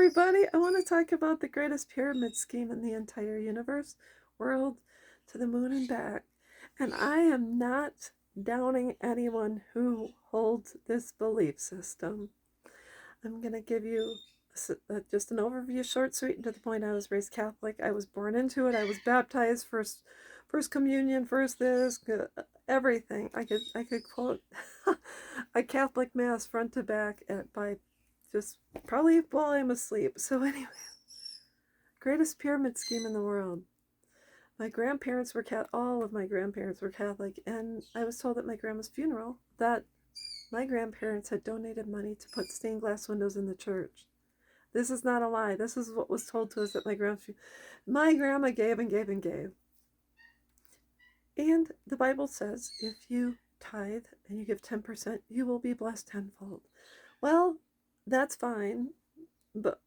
everybody. I want to talk about the greatest pyramid scheme in the entire universe, world, to the moon and back. And I am not downing anyone who holds this belief system. I'm going to give you just an overview, short, sweet, and to the point. I was raised Catholic. I was born into it. I was baptized, first communion, first this, everything. I could quote a Catholic mass front to back by just probably while I'm asleep. So anyway, greatest pyramid scheme in the world. My grandparents were all of my grandparents were Catholic, and I was told at my grandma's funeral that my grandparents had donated money to put stained glass windows in the church. This is not a lie. This is what was told to us at my grandma gave and gave and gave. And the Bible says if you tithe and you give 10%, you will be blessed tenfold. Well, that's fine, but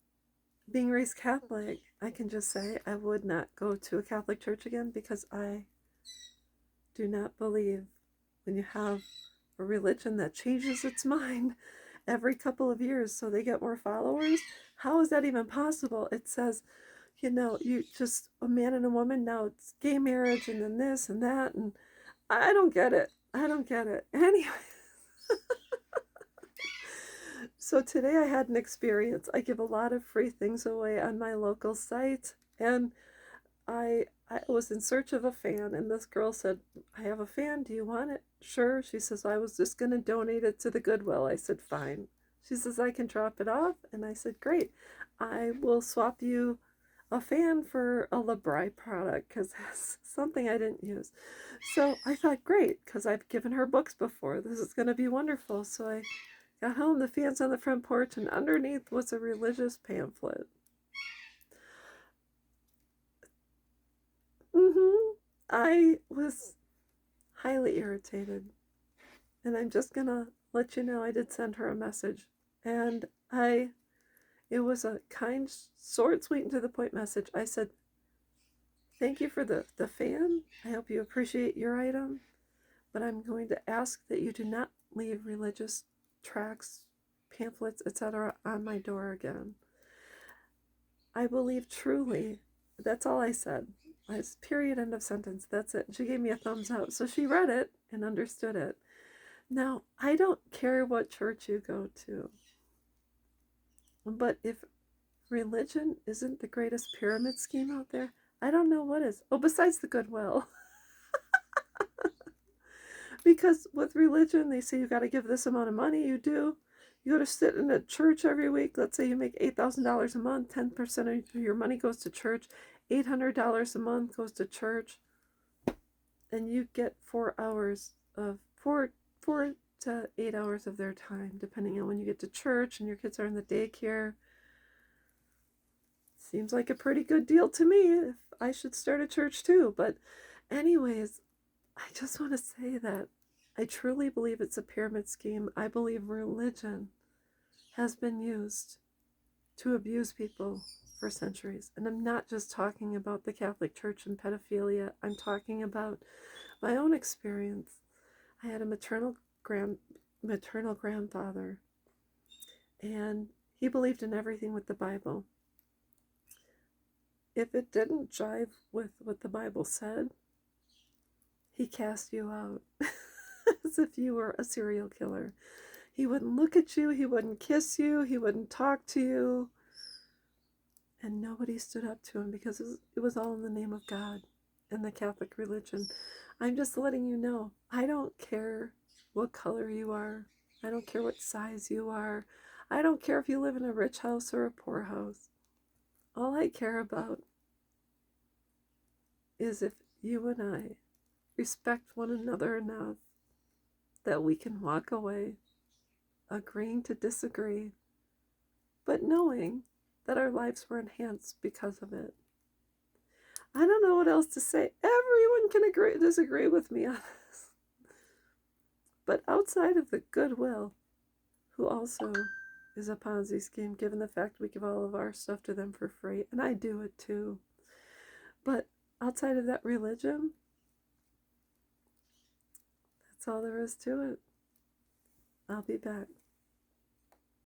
being raised Catholic, I can just say I would not go to a Catholic church again because I do not believe when you have a religion that changes its mind every couple of years so they get more followers. How is that even possible? It says, you just a man and a woman, now it's gay marriage and then this and that, and I don't get it. Anyway. So today I had an experience. I give a lot of free things away on my local site, and I was in search of a fan, and this girl said, I have a fan, do you want it? Sure. She says, I was just going to donate it to the Goodwill. I said, fine. She says, I can drop it off, and I said, great. I will swap you a fan for a LeBri product because that's something I didn't use. So I thought, great, because I've given her books before. This is going to be wonderful. So I got home, the fan's on the front porch, and underneath was a religious pamphlet. I was highly irritated, and I'm just gonna let you know I did send her a message, and it was a kind, short, sweet, and to the point message. I said, thank you for the fan. I hope you appreciate your item, but I'm going to ask that you do not leave religious tracts, pamphlets, etc. on my door again. I believe truly, that's all I said. Period, end of sentence. That's it. She gave me a thumbs up. So she read it and understood it. Now, I don't care what church you go to, but if religion isn't the greatest pyramid scheme out there, I don't know what is. Oh, besides the Goodwill. Because with religion, they say you got to give this amount of money. You do. You go to sit in a church every week. Let's say you make $8,000 a month. 10% of your money goes to church. $800 a month goes to church. And you get 4 to 8 hours of their time, depending on when you get to church and your kids are in the daycare. Seems like a pretty good deal to me if I should start a church too. But anyways, I just want to say that I truly believe it's a pyramid scheme. I believe religion has been used to abuse people for centuries. And I'm not just talking about the Catholic Church and pedophilia. I'm talking about my own experience. I had a maternal grandfather, and he believed in everything with the Bible. If it didn't jive with what the Bible said, he cast you out as if you were a serial killer. He wouldn't look at you, he wouldn't kiss you, he wouldn't talk to you. And nobody stood up to him because it was all in the name of God and the Catholic religion. I'm just letting you know, I don't care what color you are. I don't care what size you are. I don't care if you live in a rich house or a poor house. All I care about is if you and I respect one another enough that we can walk away agreeing to disagree, but knowing that our lives were enhanced because of it. I don't know what else to say. Everyone can disagree with me on this. But outside of the Goodwill, who also is a Ponzi scheme, given the fact we give all of our stuff to them for free, and I do it too. But outside of that religion, that's all there is to it. I'll be back.